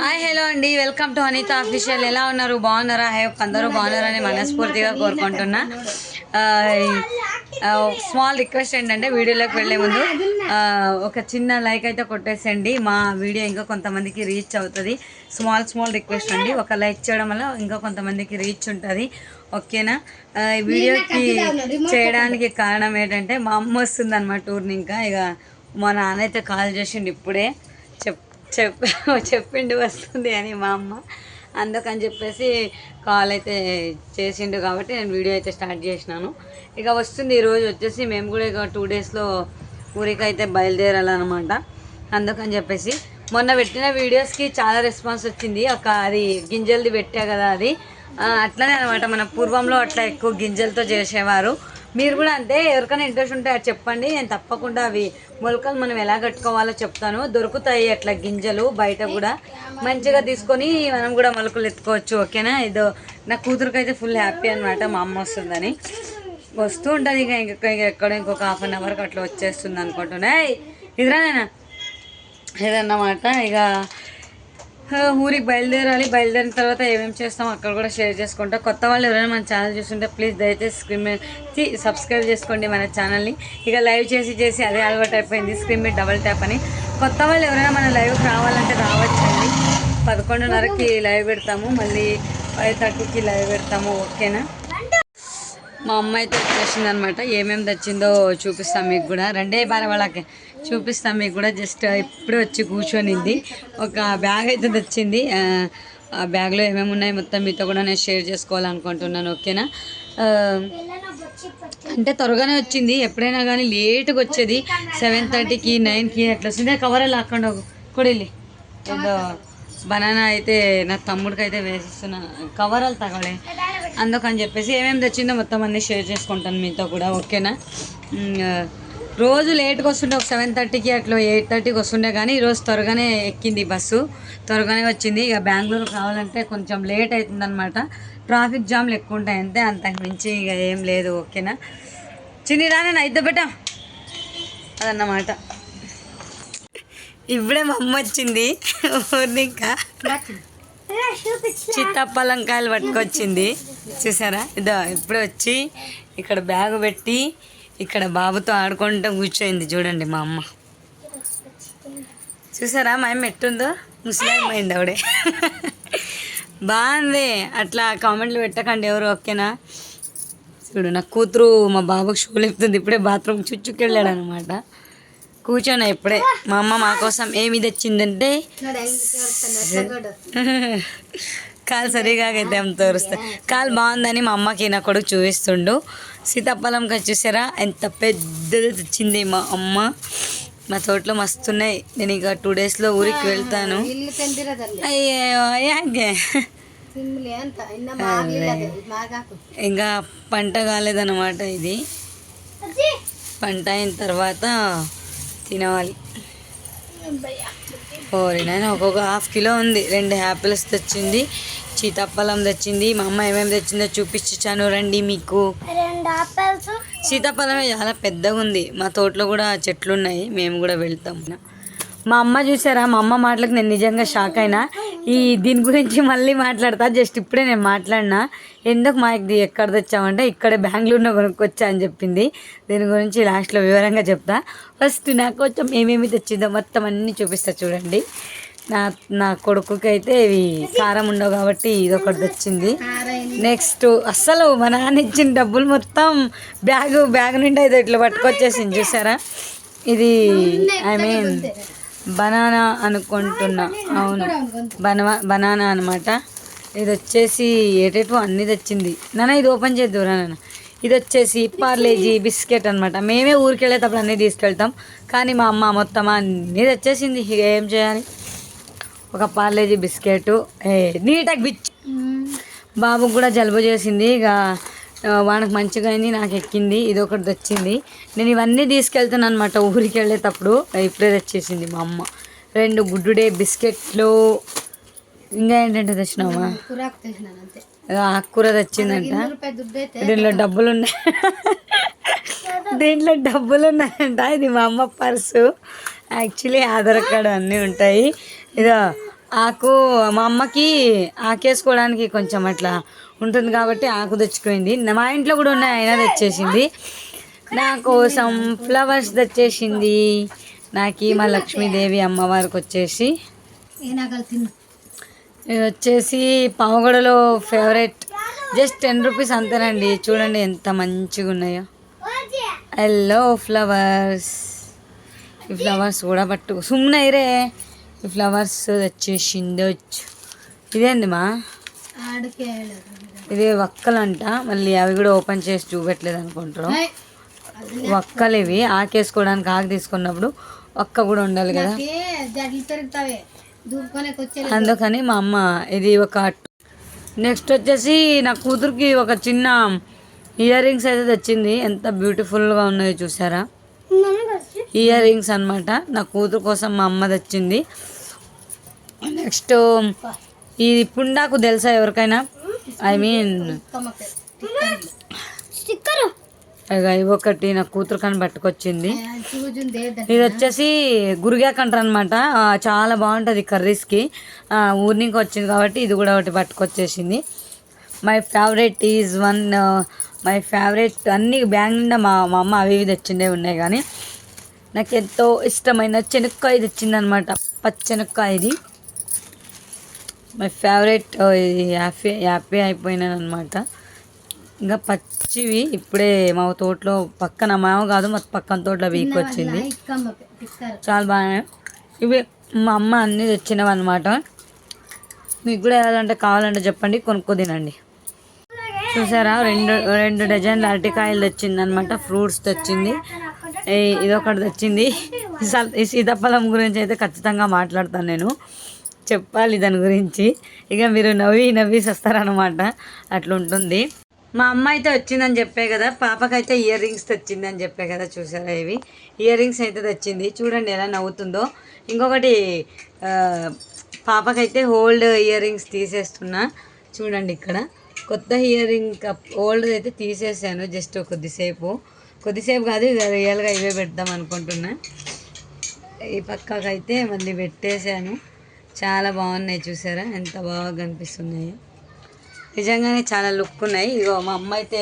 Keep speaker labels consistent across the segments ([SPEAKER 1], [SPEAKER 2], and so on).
[SPEAKER 1] Hi hello అండి, welcome to Anitha official. ఎలా ఉన్నారు? బాగున్నారా? అందరూ బాగున్నారని మనస్ఫూర్తిగా కోరుకుంటున్నా. స్మాల్ రిక్వెస్ట్ ఏంటంటే వీడియోలోకి వెళ్ళే ముందు ఒక చిన్న లైక్ అయితే కొట్టేసండి. మా వీడియో ఇంకా కొంతమందికి రీచ్ అవుతుంది. స్మాల్ రిక్వెస్ట్ అండి. ఒక లైక్ చేయడం వల్ల ఇంకా కొంతమందికి రీచ్ ఉంటుంది. ఓకేనా? ఈ వీడియోకి చేయడానికి కారణం ఏంటంటే మా అమ్మ వస్తుంది అన్నమాట ఊరిని. ఇంకా ఇక మా నాన్న అయితే కాల్ చేసిండు ఇప్పుడే. చెప్పిండు వస్తుంది అని మా అమ్మ. అందుకని చెప్పేసి కాల్ అయితే చేసిండు కాబట్టి నేను వీడియో అయితే స్టార్ట్ చేసినాను. ఇక వస్తుంది ఈరోజు వచ్చేసి. మేము కూడా ఇక 2 డేస్లో ఊరికి అయితే బయలుదేరాలన్నమాట. అందుకని చెప్పేసి మొన్న పెట్టిన వీడియోస్కి చాలా రెస్పాన్స్ వచ్చింది. అది గింజలది పెట్టా కదా, అది అట్లనే అనమాట. మన పూర్వంలో అట్లా ఎక్కువ గింజలతో చేసేవారు. మీరు కూడా అంతే. ఎవరికైనా ఇంట్రెస్ట్ ఉంటే అది చెప్పండి, నేను తప్పకుండా అవి మొలకలు మనం ఎలా కట్టుకోవాలో చెప్తాను. దొరుకుతాయి అట్లా గింజలు బయట కూడా. మంచిగా తీసుకొని మనం కూడా మొలకలు ఎత్తుకోవచ్చు. ఓకేనా? ఇదో నా కూతురుకి అయితే ఫుల్ హ్యాపీ అనమాట, మా అమ్మ వస్తుందని. వస్తూ ఉంటుంది ఇక ఎక్కడ ఇంకొక ½ అన్ అవర్కి అట్లా వచ్చేస్తుంది అనుకుంటున్నా. ఇదిరానైనా ఇదన్నమాట. ఇక ఊరికి బయలుదేరాలి. బయలుదేరిన తర్వాత ఏమేమి చేస్తాం అక్కడ కూడా షేర్ చేసుకుంటా. కొత్త వాళ్ళు ఎవరైనా మన ఛానల్ చూస్తుంటే ప్లీజ్ దయచేసి స్క్రీన్ మీద సబ్స్క్రైబ్ చేసుకోండి మన ఛానల్ని. ఇక లైవ్ చేసి అదే అలవాటు అయిపోయింది, స్క్రీన్ మీద డబల్ ట్యాప్ అని. కొత్త వాళ్ళు ఎవరైనా మన లైవ్కి రావాలంటే రావచ్చండి. 11:30కి లైవ్ పెడతాము, మళ్ళీ 5:30కి లైవ్ పెడతాము. ఓకేనా? మా అమ్మ అయితే వచ్చేసింది అనమాట. ఏమేమి తెచ్చిందో చూపిస్తాం మీకు కూడా. రెండే బార వాళ్ళకి చూపిస్తాం మీకు కూడా. జస్ట్ ఇప్పుడే వచ్చి కూర్చొనింది. ఒక బ్యాగ్ అయితే తెచ్చింది. ఆ బ్యాగ్లో ఏమేమి ఉన్నాయి మొత్తం మీతో కూడా నేను షేర్ చేసుకోవాలనుకుంటున్నాను. ఓకేనా? అంటే త్వరగానే వచ్చింది. ఎప్పుడైనా కానీ లేట్గా వచ్చేది. 7:30కి 9కి అట్లా వస్తుంది. కవర్ లాక్కుండా కొడిలి ఏదో బనానా అయితే నా తమ్ముడికి అయితే వేసిస్తున్నాను. కవరాలు తగలే, అందుకని చెప్పేసి ఏమేమి తెచ్చిందో మొత్తం అన్నీ షేర్ చేసుకుంటాను మీతో కూడా. ఓకేనా? రోజు లేట్గా వస్తుండే, ఒక 7:30కి అట్లా 8:30కి వస్తుండే. కానీ ఈరోజు త్వరగానే ఎక్కింది బస్సు, త్వరగానే వచ్చింది. ఇక బెంగళూరుకి రావాలంటే కొంచెం లేట్ అవుతుందన్నమాట. ట్రాఫిక్ జామ్లు ఎక్కువ ఉంటాయి అంతే, అంతకు మించి ఇక ఏం లేదు. ఓకేనా? చిన్ని రానే అయితే బెటా అదన్నమాట. ఇప్పుడే మా అమ్మ వచ్చింది ఊరిని. ఇంకా చిత్తపలంకాయలు పట్టుకొచ్చింది, చూసారా? ఇదో ఇప్పుడే వచ్చి ఇక్కడ బ్యాగ్ పెట్టి ఇక్కడ బాబుతో ఆడుకుంటూ కూర్చోయింది. చూడండి మా అమ్మ, చూసారా మా అమ్మ ఎట్టుందో? ముసలాయిపోయింది ఆవిడే. బాగుంది. అట్లా కామెంట్లు పెట్టకండి ఎవరు. ఓకేనా? చూడు నా కూతురు మా బాబుకి షూ లేపుతుంది. ఇప్పుడే బాత్రూమ్ చుచ్చుకెళ్ళాడు అనమాట. కూర్చోనా ఇప్పుడే. మా అమ్మ మా కోసం ఏమి తెచ్చిందంటే కాలు సరిగా అయితే తోరుస్తా. కాలు బాగుందని మా అమ్మకి నా కొడుకు చూపిస్తుండు. సీతాఫలంకి చూసారా ఎంత పెద్దది తెచ్చింది మా అమ్మ. మా తోటలో మస్తున్నాయి. నేను ఇక 2 డేస్లో ఊరికి వెళ్తాను. అయ్యో యాకే ఇంకా పంట కాలేదన్నమాట. ఇది పంట అయిన తర్వాత తినవాలి. ఓరినైనా ఒక్కొక్క ½ కిలో ఉంది. 2 యాపిల్స్ తెచ్చింది, సీతాఫలం తెచ్చింది. మా అమ్మ ఏమేమి తెచ్చిందో చూపించాను రండి మీకు.
[SPEAKER 2] 2 ఆపిల్స్.
[SPEAKER 1] సీతాఫలమే చాలా పెద్దగా ఉంది. మా తోటలో కూడా చెట్లు ఉన్నాయి, మేము కూడా వెళ్తాం. మా అమ్మ చూసారా? మా అమ్మ మాటలకు నేను నిజంగా షాక్ అయినా. దీని గురించి మళ్ళీ మాట్లాడతా. జస్ట్ ఇప్పుడే నేను మాట్లాడినా. ఎందుకు మా ఇది ఎక్కడ తెచ్చామంటే ఇక్కడే బెంగళూరులో కొనుక్కొచ్చా అని చెప్పింది. దీని గురించి లాస్ట్లో వివరంగా చెప్తా. ఫస్ట్ నాకు కొంచెం ఏమేమి తెచ్చిందో మొత్తం అన్నీ చూపిస్తా చూడండి. నా కొడుకుకి అయితే ఇవి కారం ఉండవు కాబట్టి ఇది ఒకటి తెచ్చింది. నెక్స్ట్ అస్సలు మా నాన్న ఇచ్చిన డబ్బులు మొత్తం బ్యాగ్ నుండి అయితే ఇట్లా పట్టుకొచ్చేసింది. చూసారా? ఇది ఐ మీన్ బనానా అనుకుంటున్నా. అవును, బనానా అనమాట. ఇది వచ్చేసి ఏటేటో అన్నీ తెచ్చింది. నాన్న ఇది ఓపెన్ చేద్దురా నాన్న. ఇది వచ్చేసి పార్లేజీ బిస్కెట్ అనమాట. మేమే ఊరికి వెళ్ళేటప్పుడు అన్నీ తీసుకెళ్తాం, కానీ మా అమ్మ మొత్తం అన్నీ తెచ్చేసింది. ఇక ఏం చేయాలి? ఒక పార్లేజీ బిస్కెట్ నీట్గా బిచ్. బాబుకు కూడా జలుబు చేసింది. ఇక వానికి మంచిగా అయింది, నాకు ఎక్కింది. ఇది ఒకటి తెచ్చింది. నేను ఇవన్నీ తీసుకెళ్తాను అనమాట ఊరికి వెళ్ళేటప్పుడు. ఇప్పుడే తెచ్చేసింది మా అమ్మ. 2 గుడ్ డే బిస్కెట్లు. ఇంకా ఏంటంటే తెచ్చినామా? ఆకుకూర తెచ్చిందంట. దీంట్లో డబ్బులు ఉన్నాయంట. ఇది మా అమ్మ పర్సు. యాక్చువల్లీ ఆధార్ కార్డు అన్నీ ఉంటాయి. ఇదో ఆకు మా అమ్మకి ఆకేసుకోవడానికి కొంచెం అట్లా ఉంటుంది కాబట్టి ఆకు తెచ్చుకుంది. మా ఇంట్లో కూడా ఉన్నాయి, అయినా తెచ్చేసింది. నా కోసం ఫ్లవర్స్ తెచ్చేసింది. నాకు మా లక్ష్మీదేవి అమ్మవారికి వచ్చేసి ఇది వచ్చేసి పావుగడలో ఫేవరెట్, జస్ట్ 10 రూపీస్ అంతేనండి. చూడండి ఎంత మంచిగా ఉన్నాయో, ఎల్లో ఫ్లవర్స్. ఈ ఫ్లవర్స్ కూడా పట్టు సుమ్మనైరే. ఈ ఫ్లవర్స్ తెచ్చేసింది. ఇదేంది మా ఇది వక్కలంట. మళ్ళీ అవి కూడా ఓపెన్ చేసి చూపెట్టలేదు అనుకుంటారు. వక్కలు ఇవి ఆకేసుకోవడానికి ఆకు తీసుకున్నప్పుడు వక్క కూడా ఉండాలి కదా, అందుకని మా అమ్మ ఇది ఒక. నెక్స్ట్ వచ్చేసి నా కూతురికి ఒక చిన్న ఇయర్ రింగ్స్ అయితే తెచ్చింది. ఎంత బ్యూటిఫుల్గా ఉన్నాయో చూసారా, ఇయర్ రింగ్స్ అనమాట. నా కూతురు కోసం మా అమ్మ తెచ్చింది. నెక్స్ట్ ఈ పుండాకు తెలుసా ఎవరికైనా? ఐ మీన్ ఇవి ఒకటి నా కూతురు కానీ పట్టుకొచ్చింది. ఇది వచ్చేసి గురిగాకు అంటారు అనమాట. చాలా బాగుంటుంది కర్రీస్కి. ఊరి నుంచి వచ్చింది కాబట్టి ఇది కూడా ఒకటి పట్టుకొచ్చేసింది. My favourite is one, my favourite అన్ని బ్యాంగ్ నిండా మా అమ్మ అవి ఇవి తెచ్చిండే ఉన్నాయి. కానీ నాకు ఎంతో ఇష్టమైన శనక్కాయ తెచ్చిందనమాట, పచ్చెనక్కాయ. ఇది మై ఫేవరెట్. ఇది హ్యాపీ అయిపోయినాను అనమాట. ఇంకా పచ్చివి ఇప్పుడే మా తోటలో పక్కన, మామ కాదు మా పక్కన తోటలో వీక్ వచ్చింది. చాలా బాగా ఇవి మా అమ్మ అన్నీ తెచ్చినవి అనమాట. మీకు కూడా కావాలంటే చెప్పండి, కొనుక్కో తినండి. చూసారా, రెండు డజన్ల అరటికాయలు తెచ్చింది అనమాట. ఫ్రూట్స్ తెచ్చింది. ఇదొకటి తెచ్చింది. ఈ సీతాఫలం గురించి అయితే ఖచ్చితంగా మాట్లాడతాను నేను, చెప్పాలి దాని గురించి. ఇక మీరు నవ్వి వస్తారనమాట, అట్లా ఉంటుంది. మా అమ్మ అయితే వచ్చిందని చెప్పే కదా, పాపకైతే ఇయర్ రింగ్స్ తెచ్చిందని చెప్పే కదా. చూసారా, ఇవి ఇయర్ రింగ్స్ అయితే తెచ్చింది. చూడండి ఎలా నవ్వుతుందో. ఇంకొకటి పాపకైతే ఓల్డ్ ఇయర్ రింగ్స్ తీసేస్తున్నా. చూడండి ఇక్కడ కొత్త ఇయర్ రింగ్, ఓల్డ్ అయితే తీసేసాను జస్ట్ కొద్దిసేపు కాదు, ఇక రియల్గా ఇవే పెడదాం అనుకుంటున్నా. ఈ పక్కకైతే మళ్ళీ పెట్టేశాను. చాలా బాగున్నాయి, చూసారా ఎంత బాగా కనిపిస్తున్నాయి. నిజంగానే చాలా లుక్ ఉన్నాయి. ఇగో మా అమ్మ అయితే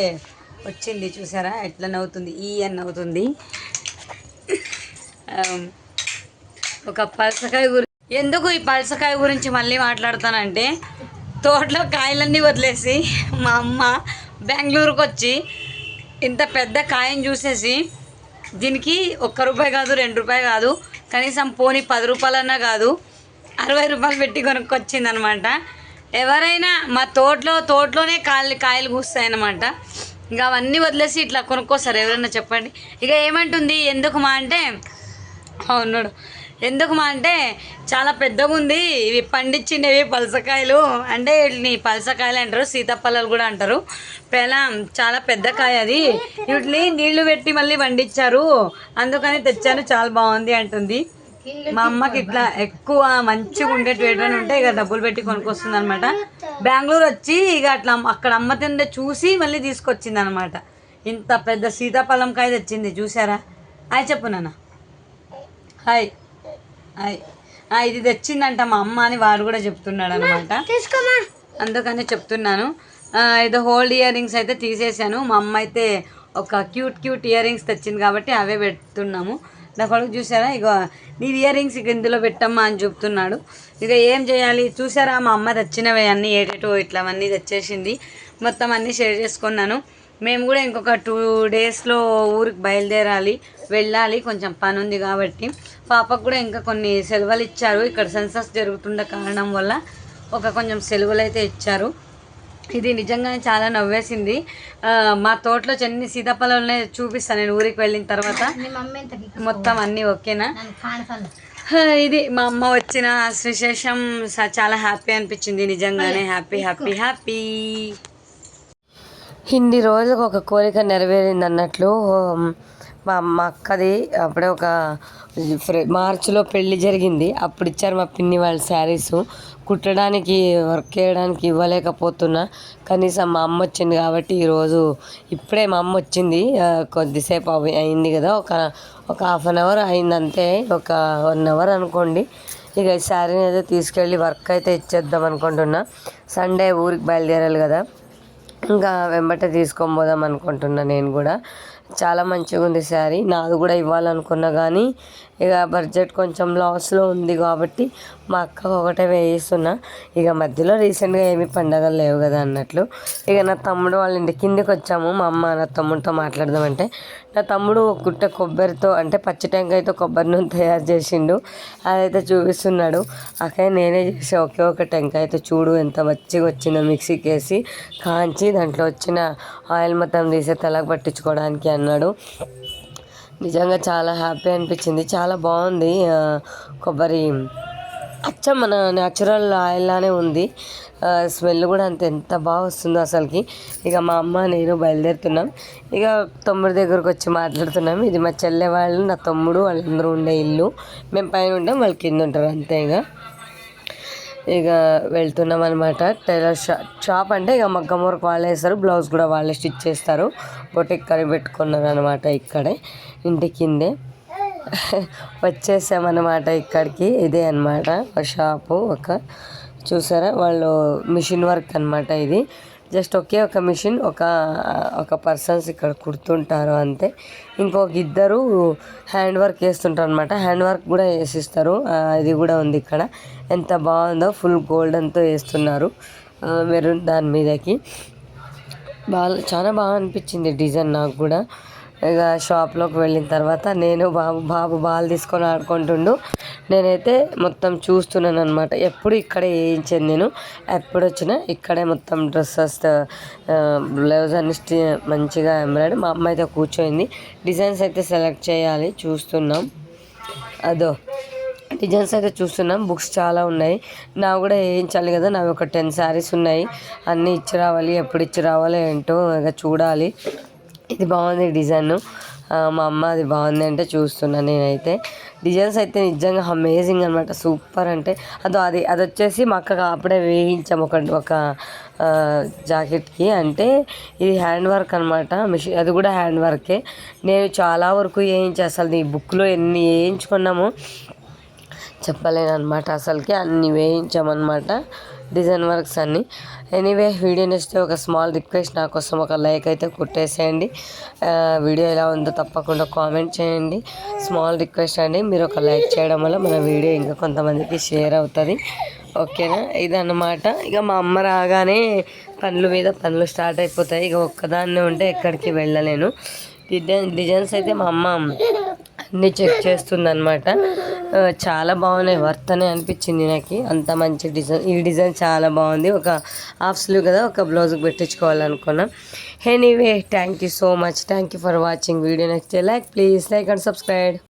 [SPEAKER 1] వచ్చింది, చూసారా ఎట్లా నవ్వుతుంది, అని నవ్వుతుంది. ఒక పలసకాయ ఎందుకు ఈ పలసకాయ గురించి మళ్ళీ మాట్లాడతానంటే, తోటలో కాయలన్నీ వదిలేసి మా అమ్మ బెంగళూరుకు వచ్చి ఇంత పెద్ద కాయని చూసేసి, దీనికి ₹1 కాదు, ₹2 కాదు, కనీసం పోనీ ₹10 కాదు, ₹60 పెట్టి కొనుక్కొచ్చింది అనమాట. ఎవరైనా మా తోటలోనే కాయలు కూస్తాయన్నమాట. ఇంకా అవన్నీ వదిలేసి ఇట్లా కొనుక్కొస్తారు ఎవరైనా చెప్పండి. ఇక ఏమంటుంది, ఎందుకు మా అంటే చాలా పెద్దగా ఉంది, ఇవి పండించిండేవి పలసకాయలు అంటే, వీటిని పలసకాయలు అంటారు, సీతాఫలాలు కూడా అంటారు. చాలా పెద్ద కాయ అది, వీటిని నీళ్లు పెట్టి మళ్ళీ పండించారు, అందుకని తెచ్చాను, చాలా బాగుంది అంటుంది. మా అమ్మకి ఇట్లా ఎక్కువ మంచిగా ఉండేటివి ఉంటే ఇక డబ్బులు పెట్టి కొనుక్కొస్తుంది అనమాట. బెంగళూరు వచ్చి ఇక అట్లా అక్కడ అమ్మతుండే చూసి మళ్ళీ తీసుకొచ్చింది అనమాట. ఇంత పెద్ద సీతాఫలం కాయ తెచ్చింది, చూసారా. హాయ్ చెప్పు నాన్న, హాయ్. ఇది తెచ్చిందంట మా అమ్మ అని వాడు కూడా చెప్తున్నాడు అనమాట, అందుకని చెప్తున్నాను. ఏదో హోల్డ్ ఇయర్ రింగ్స్ అయితే తీసేసాను. మా అమ్మ అయితే ఒక క్యూట్ ఇయర్ రింగ్స్ తెచ్చింది కాబట్టి అవే పెడుతున్నాము. నా కొడుకు చూసారా, ఇక నీ ఇయర్ రింగ్స్ ఇక ఇందులో పెట్టమ్మా అని చెప్తున్నాడు. ఇక ఏం చేయాలి, చూసారా మా అమ్మ తెచ్చినవి అన్నీ ఏటేటో ఇట్లా అన్నీ తెచ్చేసింది. మొత్తం అన్నీ షేర్ చేసుకున్నాను. మేము కూడా ఇంకొక 2 డేస్లో ఊరికి వెళ్ళాలి, కొంచెం పని ఉంది కాబట్టి. పాపకు కూడా ఇంకా కొన్ని సెలవులు ఇచ్చారు, ఇక్కడ సెన్సస్ జరుగుతున్న కారణం వల్ల కొంచెం సెలవులు అయితే ఇచ్చారు. ఇది నిజంగానే చాలా నవ్వేసింది. మా తోటలో చెన్ని సీతాఫలాలనే చూపిస్తాను నేను ఊరికి వెళ్ళిన తర్వాత. మొత్తం అన్నీ ఓకేనా. ఇది మా అమ్మ వచ్చిన విశేషం. చాలా హ్యాపీ అనిపించింది నిజంగానే. హ్యాపీ.
[SPEAKER 2] ఇన్ని రోజులకు ఒక కోరిక నెరవేరింది అన్నట్లు మా అక్కది అప్పుడే మార్చిలో పెళ్ళి జరిగింది. అప్పుడు ఇచ్చారు మా పిన్ని వాళ్ళ శారీసు. కుట్టడానికి వర్క్ చేయడానికి ఇవ్వలేకపోతున్నా, కనీసం మా అమ్మ వచ్చింది కాబట్టి ఈరోజు ఇప్పుడే మా అమ్మ వచ్చింది. కొద్దిసేపు అయింది కదా, ఒక ½ అన్ అవర్ అయిందంతే, ఒక 1 అవర్ అనుకోండి. ఇక ఈ శారీని అయితే తీసుకెళ్ళి వర్క్ అయితే ఇచ్చేద్దాం అనుకుంటున్నా. సండే ఊరికి బయలుదేరాలి కదా, ఇంకా వెంబటే తీసుకొని పోదాం అనుకుంటున్నా. నేను కూడా చాలా మంచిగా ఉంది శారీ. నాది కూడా ఇవ్వాలనుకున్నా కానీ ఇక బడ్జెట్ కొంచెం లాస్లో ఉంది కాబట్టి మా అక్క ఒకటే వేయిస్తున్నా. ఇక మధ్యలో రీసెంట్గా ఏమీ పండగలు లేవు కదా అన్నట్లు ఇక నా తమ్ముడు వాళ్ళ ఇంటి కిందకి వచ్చాము. మా అమ్మ నా తమ్ముడితో మాట్లాడదామంటే నా తమ్ముడు ఒక గుట్ట కొబ్బరితో అంటే పచ్చి టెంకాయతో కొబ్బరి నూనె తయారు చేసిండు. అదైతే చూపిస్తున్నాడు. అక్కడ నేనే చేసే ఒకే ఒక టెంకాయతో చూడు ఎంత మంచిగా వచ్చిందో, మిక్సీకి వేసి కాంచి దాంట్లో వచ్చిన ఆయిల్ మొత్తం తీసి తలకు పట్టించుకోవడానికి అన్నాడు. నిజంగా చాలా హ్యాపీ అనిపించింది. చాలా బాగుంది. కొబ్బరి అచ్చం మన న్యాచురల్ ఆయిల్ లానే ఉంది. స్మెల్ కూడా ఎంత బాగా వస్తుందో అసలుకి. ఇక మా అమ్మ నేను బయలుదేరుతున్నాం. ఇక తమ్ముడి దగ్గరకు వచ్చి మాట్లాడుతున్నాం. ఇది మా చెల్లె వాళ్ళు, నా తమ్ముడు వాళ్ళందరూ ఉండే ఇల్లు. మేము పైన ఉంటాం, వాళ్ళు కింద ఉంటారు అంతే. ఇక వెళ్తున్నాం అనమాట. టైలర్ షాప్ అంటే ఇక మగ్గం వర్క్ వాళ్ళే వేస్తారు, బ్లౌజ్ కూడా వాళ్ళే స్టిచ్ చేస్తారు. బొటిక్ కర్రీ పెట్టుకున్నారు అనమాట ఇక్కడే ఇంటి కిందే. వచ్చేసామన్నమాట ఇక్కడికి. ఇదే అనమాట షాపు. చూసారా వాళ్ళు మిషన్ వర్క్ అనమాట ఇది. జస్ట్ ఒకే ఒక మిషన్, ఒక పర్సన్స్ ఇక్కడ కుడుతుంటారు అంతే. ఇంకొక ఇద్దరు హ్యాండ్ వర్క్ వేస్తుంటారు అనమాట. హ్యాండ్ వర్క్ కూడా వేసిస్తారు. ఇది కూడా ఉంది ఇక్కడ. ఎంత బాగుందో, ఫుల్ గోల్డెన్తో వేస్తున్నారు మెరూన్ దాని మీదకి. చాలా బాగా అనిపించింది డిజైన్ నాకు కూడా. ఇక షాప్లోకి వెళ్ళిన తర్వాత నేను బాబు బాల్ తీసుకొని ఆడుకుంటుండు. నేనైతే మొత్తం చూస్తున్నాను అనమాట. ఎప్పుడు ఇక్కడే వేయించాను నేను. ఎప్పుడు వచ్చినా ఇక్కడే మొత్తం డ్రెస్సెస్, బ్లౌజ్ అన్ని మంచిగా ఎంబ్రాయిడరీ. మా అమ్మ అయితే కూర్చోయింది. డిజైన్స్ అయితే సెలెక్ట్ చేయాలి, చూస్తున్నాం. డిజైన్స్ అయితే చూస్తున్నాం. బుక్స్ చాలా ఉన్నాయి. నా కూడా వేయించాలి కదా. నావి ఒక 10 శారీస్ ఉన్నాయి. అన్నీ ఇచ్చి రావాలి. ఎప్పుడు ఇచ్చి రావాలో ఏంటో ఇక చూడాలి. ఇది బాగుంది డిజైన్. మా అమ్మ అది బాగుంది అంటే చూస్తున్నాను నేనైతే. డిజైన్స్ అయితే నిజంగా అమేజింగ్ అనమాట. సూపర్ అంటే అది వచ్చేసి మా అక్కగా అప్పుడే వేయించాము ఒక జాకెట్కి. అంటే ఇది హ్యాండ్ వర్క్ అనమాట. మిషన్ అది కూడా హ్యాండ్ వర్కే. నేను చాలా వరకు వేయించి అసలు ఈ బుక్లో ఎన్ని వేయించుకున్నామో చెప్పలేను అనమాట. అసలుకి అన్ని వేయించామన్నమాట డిజైన్ వర్క్స్ అన్నీ. ఎనీవే వీడియో నచ్చితే ఒక స్మాల్ రిక్వెస్ట్, నా కోసం ఒక లైక్ అయితే కొట్టేసేయండి. వీడియో ఎలా ఉందో తప్పకుండా కామెంట్ చేయండి. స్మాల్ రిక్వెస్ట్ అండి. మీరు ఒక లైక్ చేయడం వల్ల మన వీడియో ఇంకా కొంతమందికి షేర్ అవుతుంది. ఓకేనా? ఇదన్నమాట. ఇక మా అమ్మ రాగానే పనులు స్టార్ట్ అయిపోతాయి. ఇక ఒక్కదాన్నే ఉంటే ఎక్కడికి వెళ్ళలేను. డిజైన్స్ అయితే మా అమ్మ అన్నీ చెక్ చేస్తుందన్నమాట. చాలా బాగున్నాయి. వర్త్ అనే అనిపించింది నాకు. అంత మంచి డిజైన్. ఈ డిజైన్ చాలా బాగుంది. ఒక హాఫ్ స్లీవ్ కదా, ఒక బ్లౌజ్కి పెట్టించుకోవాలనుకున్నా. Anyway thank you so much. Thank you for watching. Video నచ్చితే ప్లీజ్ లైక్ అండ్ సబ్స్క్రైబ్.